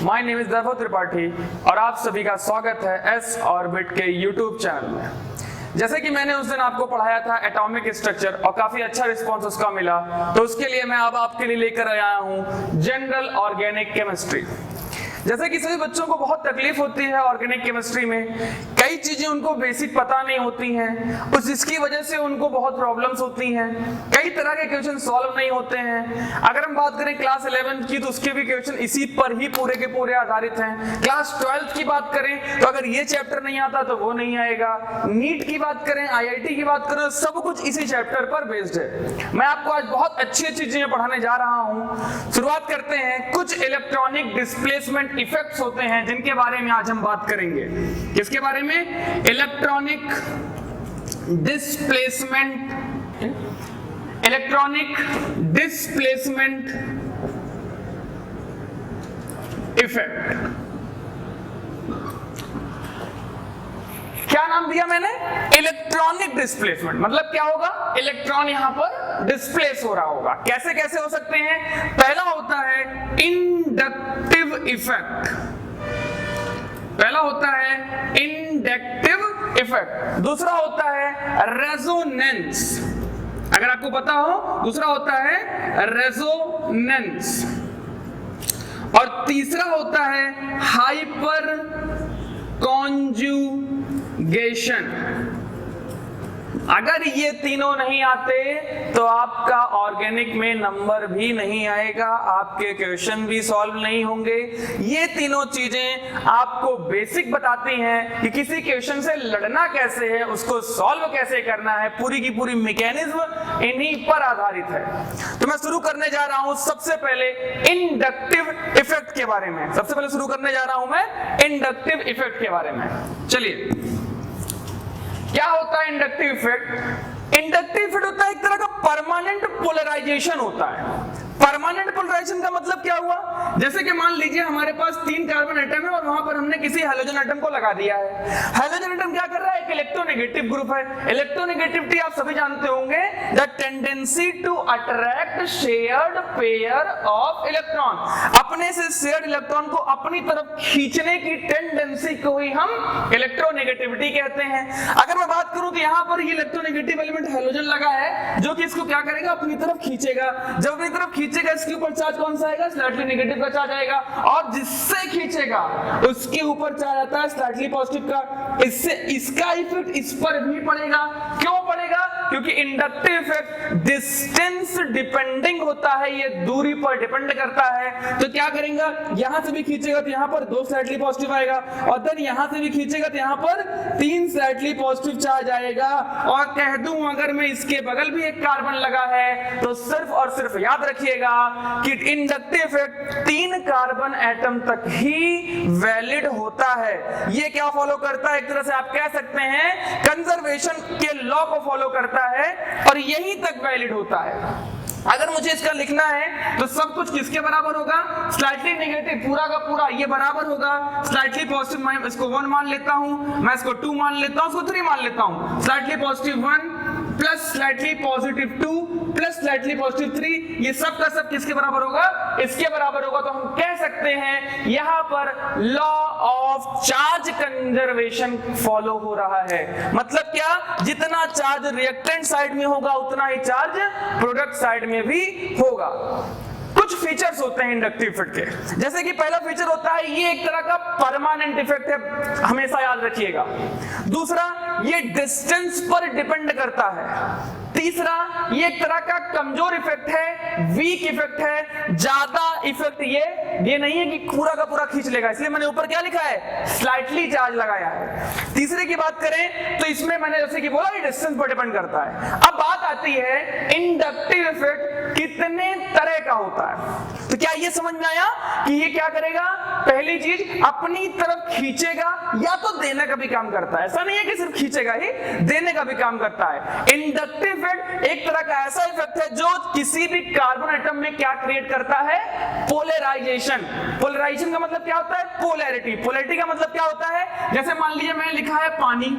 My name is दैवत त्रिपाठी और आप सभी का स्वागत है एस ऑर्बिट के यूट्यूब चैनल में। जैसे कि मैंने उस दिन आपको पढ़ाया था एटॉमिक स्ट्रक्चर और काफी अच्छा रिस्पांस उसका मिला, तो उसके लिए मैं अब आपके लिए लेकर आया हूं जनरल ऑर्गेनिक केमिस्ट्री। जैसे कि सभी बच्चों को बहुत तकलीफ होती है ऑर्गेनिक केमिस्ट्री में, कई चीजें उनको बेसिक पता नहीं होती हैं, जिसकी वजह से उनको बहुत प्रॉब्लम्स होती हैं। कई तरह के क्वेश्चन सॉल्व नहीं होते हैं। अगर हम बात करें क्लास 11 की तो उसके भी क्वेश्चन इसी पर ही पूरे के पूरे आधारित हैं। क्लास 12 की बात करें तो अगर ये चैप्टर नहीं आता तो वो नहीं आएगा। नीट की बात करें, IIT की बात करें, सब कुछ इसी चैप्टर पर बेस्ड है। मैं आपको आज बहुत अच्छी अच्छी चीजें पढ़ाने जा रहा हूं। शुरुआत करते हैं। कुछ इलेक्ट्रॉनिक डिस्प्लेसमेंट इफेक्ट्स होते हैं जिनके बारे में आज हम बात करेंगे। किसके बारे में? Electronic displacement effect. क्या नाम दिया मैंने? Electronic displacement. मतलब क्या होगा? इलेक्ट्रॉन यहां पर डिस्प्लेस हो रहा होगा। कैसे कैसे हो सकते हैं? पहला होता है इंडक्टिव इफेक्ट। दूसरा होता है रेजोनेंस। अगर आपको पता हो, दूसरा होता है रेजोनेंस और तीसरा होता है हाइपर कॉन्जुगेशन। अगर ये तीनों नहीं आते तो आपका ऑर्गेनिक में नंबर भी नहीं आएगा, आपके क्वेश्चन भी सॉल्व नहीं होंगे। ये तीनों चीजें आपको बेसिक बताती हैं कि किसी क्वेश्चन से लड़ना कैसे है, उसको सॉल्व कैसे करना है। पूरी की पूरी मैकेनिज्म इन्हीं पर आधारित है। तो मैं शुरू करने जा रहा हूं सबसे पहले इंडक्टिव इफेक्ट के बारे में। शुरू करने जा रहा हूं मैं इंडक्टिव इफेक्ट के बारे में। चलिए, क्या होता है इंडक्टिव इफेक्ट? इंडक्टिव इफेक्ट होता है एक तरह का परमानेंट पोलराइजेशन होता है। परमानेंट पोलराइजेशन का मतलब क्या हुआ? जैसे कि मान लीजिए हमारे पास 3 कार्बन एटम है और वहां पर हमने किसी हेलोजन एटम को लगा दिया है। हेलोजन एटम क्या कर रहा है? एक इलेक्ट्रोनेगेटिव ग्रुप है। इलेक्ट्रोनेगेटिविटी आप सभी जानते होंगे, the tendency to attract shared pair of electron. अपने से शेयर्ड इलेक्ट्रॉन को अपनी तरफ खींचने की टेंडेंसी को ही हम इलेक्ट्रोनेगेटिविटी कहते हैं। अगर मैं बात करूं तो यहां पर ये इलेक्ट्रोनेगेटिव एलिमेंट हेलोजन लगा है जो कि इसको क्या करेगा? अपनी तरफ खींचेगा। जब अपनी तरफ खींचेगा, इसके ऊपर चार्ज कौन सा आएगा? स्लाइटली नेगेटिव का चार्ज आएगा। और जिससे खींचेगा उसके ऊपर चार्ज आता है स्लाइटली पॉजिटिव का। इससे इसका इफेक्ट इस पर भी पड़ेगा। क्यों पड़ेगा? क्योंकि इंडक्टिव इफेक्ट डिस्टेंस डिपेंडिंग होता है, ये दूरी पर डिपेंड करता है। तो क्या करेंगे? यहां से भी खींचेगा तो यहां पर 2 स्लाइटली पॉजिटिव आएगा और देन यहां से भी खींचेगा तो यहां पर 3 स्लाइटली पॉजिटिव चार्ज आएगा। और कह दूं अगर मैं इसके बगल भी एक कार्बन लगा है तो सिर्फ और सिर्फ याद रखिएगा कि इंडक्टिव इफेक्ट 3 कार्बन एटम तक ही वैलिड होता है। ये क्या फॉलो करता है? एक तरह से आप कह सकते हैं कंजर्वेशन के लॉ को फॉलो करता है और यहीं तक वैलिड होता है। अगर मुझे इसका लिखना है तो सब कुछ किसके बराबर होगा? स्लाइटली नेगेटिव पूरा का पूरा ये बराबर होगा स्लाइटली पॉजिटिव। मैं इसको 1 मान लेता हूं, मैं इसको 2 मान लेता हूं, इसको 3 मान लेता हूं। Slightly positive 1 plus slightly positive 2 plus slightly positive 3, ये सब का सब किसके बराबर होगा? इसके बराबर होगा। तो हम कह सकते हैं यहां पर law of charge conservation follow हो रहा है। मतलब क्या? जितना चार्ज रिएक्टेंट साइड में होगा उतना ही चार्ज प्रोडक्ट साइड में भी होगा। कुछ फीचर्स होते हैं इंडक्टिव इफेक्ट के। जैसे कि पहला फीचर होता है ये एक तरह का परमानेंट इफेक्ट है, हमेशा याद रखिएगा। दूसरा, ये डिस्टेंस पर डिपेंड करता है। तीसरा, ये एक तरह का कमजोर इफेक्ट है, वीक इफेक्ट है। ज्यादा इफेक्ट ये नहीं है कि पूरा का पूरा खींच लेगा, इसलिए मैंने ऊपर क्या लिखा है? स्लाइटली चार्ज लगाया है। तीसरे की बात करें तो इसमें मैंने जैसे कि बोला ये डिस्टेंस पर डिपेंड करता है। अब बात आती है इंडक्टिव इफेक्ट कितने तरह का होता है। तो क्या ये समझ में आया कि ये क्या करेगा? पहली चीज अपनी तरफ खींचेगा या तो देने का भी काम करता है। ऐसा नहीं है कि सिर्फ खींचेगा ही, देने का भी काम करता है। इंडक्टिव इफेक्ट एक तरह का ऐसा इफेक्ट है जो किसी भी कार्बन एटम में क्या क्रिएट करता है? पोलराइजेशन। पोलराइजेशन का मतलब क्या होता है? पोलैरिटी। पोलैरिटी का मतलब क्या होता है? जैसे मान लीजिए मैंने लिखा है पानी,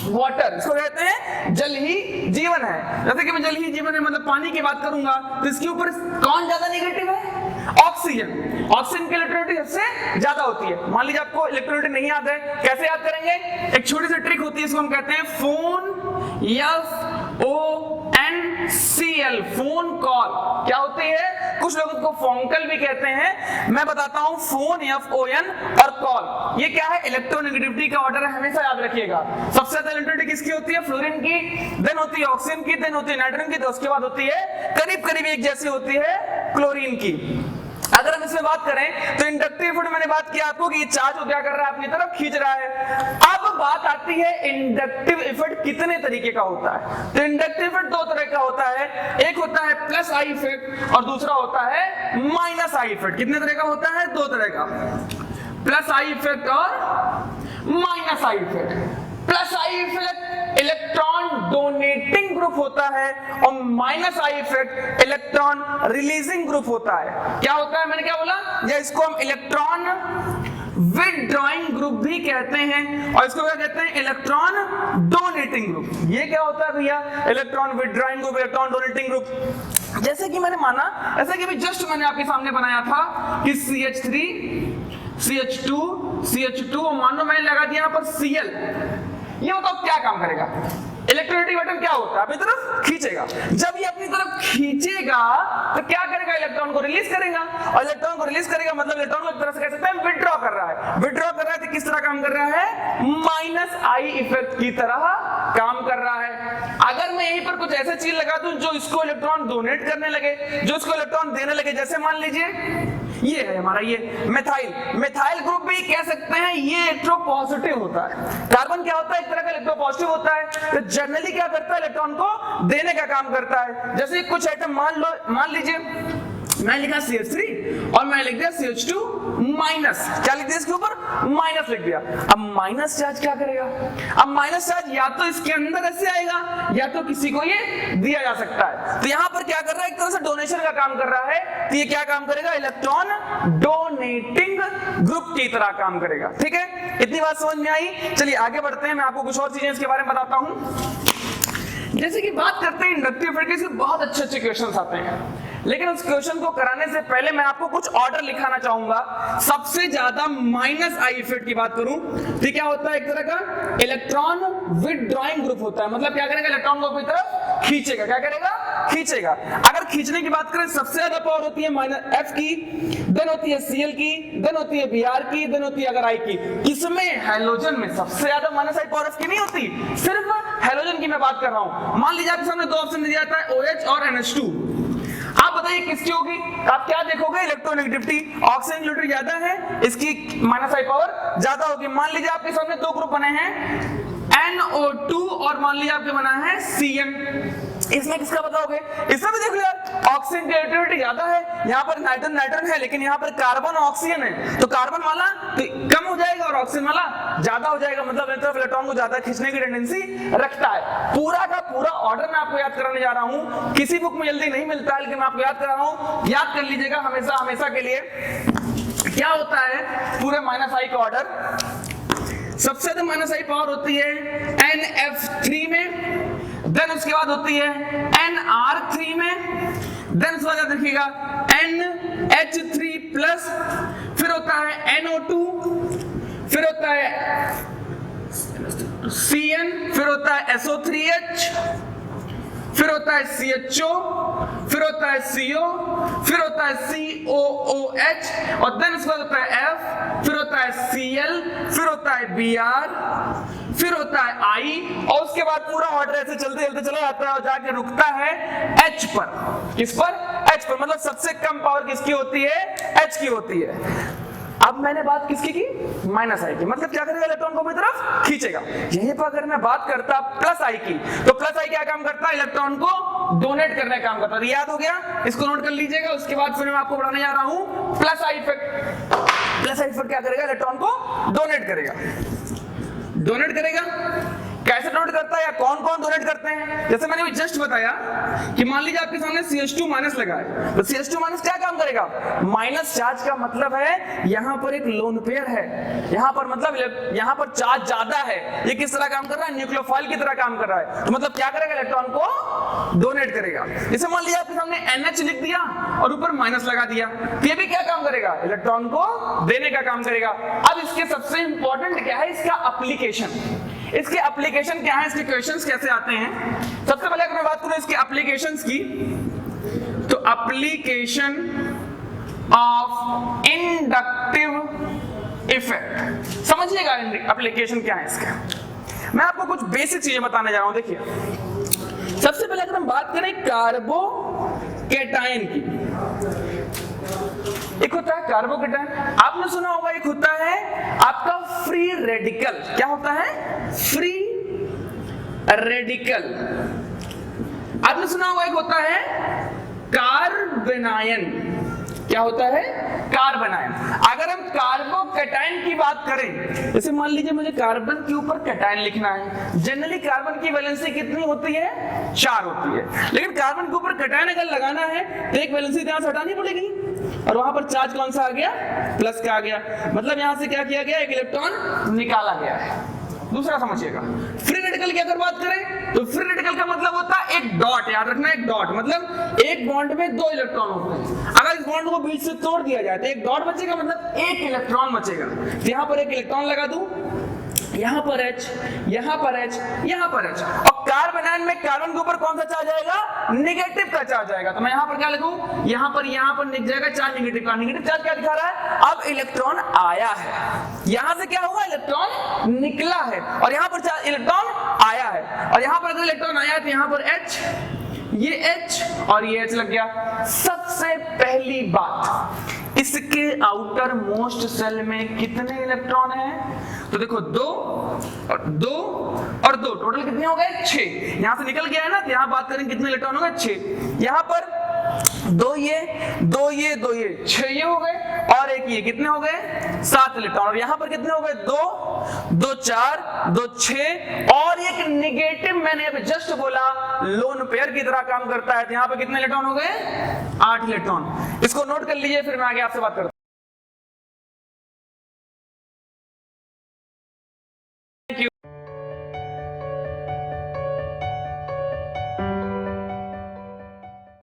वाटर, इसको कहते हैं जल ही जीवन है। जैसे कि मैं जल ही जीवन है मतलब पानी की बात करूंगा तो इसके ऊपर कौन ज्यादा नेगेटिव है? ऑक्सीजन, ऑक्सीजन की इलेक्ट्रोनेगेटिविटी सबसे ज्यादा होती है। मान लीजिए आपको इलेक्ट्रोनेगेटिविटी नहीं याद है, कैसे याद करेंगे? एक छोटी सी ट्रिक होती है, इसको हम कहते हैं फोन FONCL, फोन कॉल। क्या होती है? कुछ लोग उसको फोनकल भी कहते हैं, मैं बताता हूं फोन FON और कॉल। ये क्या है? इलेक्ट्रोनेगेटिविटी का ऑर्डर है, हमेशा याद रखिएगा। सबसे ज्यादा इलेक्ट्रोनेगेटिविटी किसकी होती है? फ्लोरीन की, देन होती है ऑक्सीजन की, देन होती है नाइट्रोजन की, तो उसके बाद होती है करीब करीब एक जैसी होती है क्लोरीन की। अगर हम इसमें बात करें तो इंडक्टिव इफेक्ट, मैंने बात की आपको कि ये चार्ज को क्या कर रहा है? अपनी तरफ खींच रहा है। अब बात आती है इंडक्टिव इफेक्ट कितने तरीके का होता है। तो इंडक्टिव इफेक्ट दो तरह का होता है, एक होता है प्लस आई इफेक्ट और दूसरा होता है माइनस आई इफेक्ट। कितने तरह का होता है? दो तरह का, प्लस आई इफेक्ट और minus I effect. Plus I effect electron donating group होता है और minus I effect electron releasing group होता है। क्या होता है? मैंने क्या बोला? या इसको हम इलेक्ट्रॉन विथड्रॉइंग ग्रुप भी कहते हैं और इसको क्या कहते हैं? Electron donating group. ये क्या होता है भैया? Electron withdrawing group, electron donating group. जैसे कि मैंने माना, ऐसा कि जस्ट मैंने आपके सामने बनाया था कि CH3 CH2 CH2 और मान लो मैंने लगा दिया यहां पर Cl। ये बताओ क्या काम करेगा? इलेक्ट्रोनेगेटिव एटम क्या होता है? अपनी तरफ खींचेगा। जब ये अपनी तरफ खींचेगा तो क्या करेगा? इलेक्ट्रॉन को रिलीज करेगा और इलेक्ट्रॉन को रिलीज करेगा मतलब इलेक्ट्रॉन को एक तरह से कह सकते हैं विथड्रॉ कर रहा है। विथड्रॉ कर रहा है तो किस तरह काम कर रहा है? माइनस आई इफेक्ट की तरह काम कर रहा है। अगर मैं यहीं पर कुछ ऐसे चीज लगा दूं जो इसको इलेक्ट्रॉन डोनेट करने लगे, जो इसको इलेक्ट्रॉन देने लगे, जैसे मान लीजिए ये है हमारा ये मेथाइल, मेथाइल ग्रुप भी कह सकते हैं ये इलेक्ट्रोपॉजिटिव होता है। कार्बन क्या होता है? एक तरह का इलेक्ट्रोपॉजिटिव होता है, तो जनरली क्या करता है? इलेक्ट्रॉन को देने का काम करता है। जैसे कुछ आइटम मान लीजिए मैं लिखा CH3 और मैं लिख दिया CH2 माइनस। क्या लिख दिया इसके ऊपर? माइनस लिख दिया। अब माइनस चार्ज क्या करेगा? अब माइनस चार्ज या तो इसके अंदर ऐसे आएगा या तो किसी को ये दिया जा सकता है। तो यहां पर क्या कर रहा है? एक तरह से डोनेशन का काम कर रहा है। तो ये क्या काम करेगा? इलेक्ट्रॉन डोनेटिंग ग्रुप की तरह काम करेगा। ठीक है, इतनी बात समझ में आई? चलिए आगे बढ़ते हैं, मैं आपको कुछ और चीजें इसके बारे में बताता हूं। जैसे कि बात करते हैं इंडक्टिव इफेक्ट के, बहुत अच्छे अच्छे क्वेश्चंस आते हैं, लेकिन उस क्वेश्चन को कराने से पहले मैं आपको कुछ ऑर्डर लिखाना चाहूंगा। सबसे ज्यादा माइनस आई इफेक्ट की बात करूं तो क्या होता है? एक तरह का इलेक्ट्रॉन विथड्रॉइंग ग्रुप होता है। मतलब क्या करेगा? इलेक्ट्रॉन को अपनी तरफ खींचेगा। क्या करेगा? खींचेगा। अगर खींचने की बात करें, सबसे ज्यादा पावर होती है माइनस F की, देन होती है Cl की, देन होती है Br की, देन होती है अगर I की। इसमें हैलोजन में सबसे ज्यादा माइनस आई पावर F की नहीं होती, सिर्फ हैलोजन की मैं बात कर रहा हूं। मान लीजिए आपके सामने दो ऑप्शन दिया जाता है OH और NH2। आप बताइए किसकी होगी? आप क्या देखोगे? इलेक्ट्रोनेगेटिविटी। ऑक्सीजन की ज्यादा है, इसकी माइनस आई पावर ज्यादा होगी। मान लीजिए आपके सामने दो ग्रुप बने हैं NO2 और मान लीजिए आपके बना है CN। इसमें किसका बताओगे? इसमें भी देख लो यार, ऑक्सीजन की इलेक्ट्रोनेगेटिविटी ज्यादा है, यहाँ पर नाइट्रोजन है, लेकिन यहाँ पर कार्बन ऑक्सीजन है, तो कार्बन वाला तो कम हो जाएगा और ऑक्सीजन वाला ज्यादा हो जाएगा। मतलब एक तरफ इलेक्ट्रॉन को ज्यादा खींचने की टेंडेंसी रखता है। पूरा का पूरा ऑर्डर मैं आपको याद कराने जा रहा हूँ, किसी बुक में जल्दी नहीं मिलता है, लेकिन मैं आपको याद करा रहा हूँ। याद कर लीजिएगा हमेशा हमेशा के लिए। क्या होता है पूरे माइनस आई का ऑर्डर? सबसे ज्यादा माइनस आई पावर होती है NF3 में, देन उसके बाद होती है NR3 में, देन उसके बाद देखिएगा NH3+, फिर होता है NO2, फिर होता है CN, फिर होता है SO3H, फिर होता है CHO, फिर होता है CO, फिर होता है COOH और देन उसके बाद होता है F, फिर होता है Cl, फिर होता है Br, फिर होता है I और उसके बाद पूरा ऑर्डर ऐसे चलते चलते चला जाता है और जाके रुकता है H पर। किस पर? H पर। मतलब सबसे कम पावर किसकी होती है? H की होती है। अब मैंने बात किसकी की? माइनस आई की। मतलब क्या करेगा? इलेक्ट्रॉन को अपनी तरफ खींचेगा। यहीं पर अगर मैं बात करता प्लस आई की, तो प्लस आई क्या काम करता है? इलेक्ट्रॉन को डोनेट करने का काम करता है। याद हो गया? इसको नोट कर लीजिएगा। उसके बाद फिर मैं आपको बताने जा रहा हूं plus I effect. Plus I effect क्या करेगा? इलेक्ट्रॉन को डोनेट करेगा। डोनेट करेगा। कैसे डोनेट करता है या कौन कौन डोनेट करते हैं? जैसे मैंने जस्ट बताया कि मान लीजिए आपके सामने CH2 माइनस लगा है, तो CH2 माइनस क्या काम करेगा? माइनस चार्ज का मतलब है यहां पर एक लोन पेयर है, यहां पर मतलब यहां पर चार्ज ज्यादा है। ये किस तरह काम कर रहा है? न्यूक्लियोफाइल की तरह काम कर रहा है। तो मतलब क्या करेगा? इलेक्ट्रॉन को डोनेट करेगा। जैसे मान लीजिए आपके सामने NH लिख दिया और ऊपर माइनस लगा दिया, तो ये भी क्या काम करेगा? इलेक्ट्रॉन को देने का काम करेगा। अब इसके सबसे इंपॉर्टेंट क्या है? इसका एप्लीकेशन। इसके एप्लीकेशन क्या है? इसके क्वेश्चंस कैसे आते हैं? सबसे पहले अगर मैं बात करूं इसके एप्लीकेशंस की, तो एप्लीकेशन ऑफ इंडक्टिव इफेक्ट, समझिएगा एप्लीकेशन क्या है इसका। मैं आपको कुछ बेसिक चीजें बताने जा रहा हूं। देखिए, सबसे पहले अगर हम बात करें कार्बोकैटायन की, एक होता है कार्बोकैटायन, आपने सुना होगा। एक होता है आपका फ्री रेडिकल। क्या होता है? Free radical. आपने सुना होगा एक होता है कार्बेनायन। क्या होता है? कार्बेनायन। अगर हम कार्बोकैटायन की बात करें, जैसे मान लीजिए मुझे कार्बन के ऊपर कैटायन लिखना है। जनरली कार्बन की वैलेंसी कितनी होती है? 4 होती है। लेकिन कार्बन के ऊपर कैटायन अगर लगाना है तो एक वैलेंसी यहां से हटानी पड़ेगी, और वहां पर चार्ज कौन सा आ गया? प्लस का आ गया। मतलब यहां से क्या किया गया? एक इलेक्ट्रॉन निकाला गया है। दूसरा समझिएगा, फ्री रेडिकल की अगर बात करें तो फ्री रेडिकल का मतलब होता है एक डॉट। याद रखना, एक डॉट मतलब एक बॉन्ड में 2 इलेक्ट्रॉन होते हैं। अगर इस बॉन्ड को बीच से तोड़ दिया जाए तो एक डॉट बचेगा, मतलब एक इलेक्ट्रॉन बचेगा। तो यहां पर एक इलेक्ट्रॉन लगा दूं, यहां पर H, यहां पर H, यहां पर H, और कार्बोनायन में कार्बन के ऊपर कौन सा चार्ज आएगा? नेगेटिव का चार्ज आएगा। तो मैं यहां पर क्या लिखूं? यहां पर लिख जाएगा चार्ज नेगेटिव का। नेगेटिव चार्ज क्या दिखा रहा है? अब इलेक्ट्रॉन आया है। यहां से क्या हुआ? इलेक्ट्रॉन निकला है, और यहां पर इलेक्ट्रॉन आया है। और यहां पर अगर इलेक्ट्रॉन आया तो यहां पर H, ये H और ये H लग गया। सबसे पहली बात, इसके आउटर मोस्ट सेल में कितने इलेक्ट्रॉन हैं? तो देखो 2 और 2 और 2, टोटल कितने हो गए? 6। यहां से निकल गया है ना, तो यहां बात करें कितने इलेक्ट्रॉन हो गए? 6। यहां पर 2 ये 2 ये 2 ये 6 ये हो गए, और एक ये कितने हो गए? 7 इलेक्ट्रॉन। और यहां पर कितने हो गए? 2 2 4 2 6, और एक नेगेटिव मैंने अभी जस्ट बोला लोन पेयर की तरह काम करता है। तो यहां पर कितने इलेक्ट्रॉन हो गए? 8 इलेक्ट्रॉन। इसको नोट कर लीजिए, फिर मैं आगे आपसे बात करता हूं।